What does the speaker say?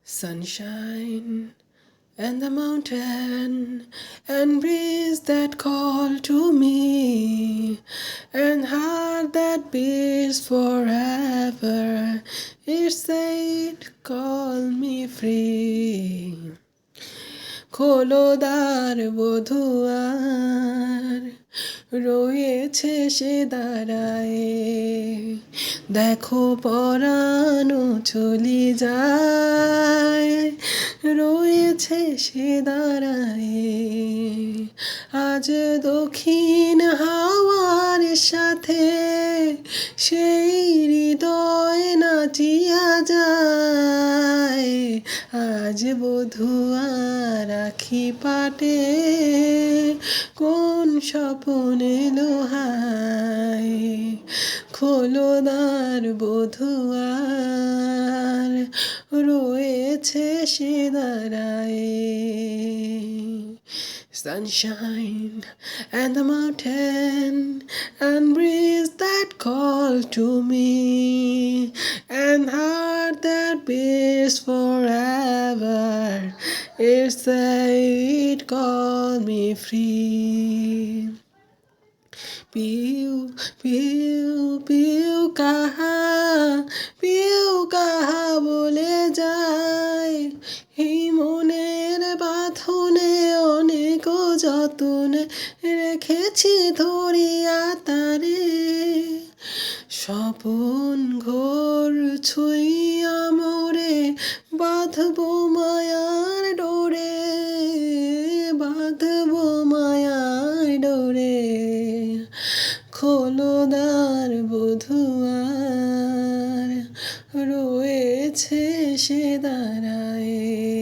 Sunshine and the mountain and breeze that call to me and heart that beats forever. It said, call me free. খোলো দ্বার বধুয়ার রয়েছে সে দাঁড়ায় দেখো পরানো চলি যায় রয়েছে সে দাঁড়ায় আজ দক্ষিণ হাওয়ার সাথে সেই হৃদয় নাচিয়া যায় আজ বধুয়ার আখি পাটে কোন স্বপন এলো হায় খোলো দ্বার বধুয়ার রয়েছে সে দাঁড়ায় Sunshine and the mountain and breeze that call to me and heart that beats forever. It said, call me free. Piu Piu Piu কাহা বলে যায় এই মনের বাঁধনে অনেক যতনে রেখেছি ধরিয়া তারে স্বপন ঘোর ছুঁইয়া মোরে বাঁধবো মায়ার ডোরে বাঁধবো মায়ার ডোরে খোলো দ্বার বধুয়ার রয়েছে সে দাঁড়ায়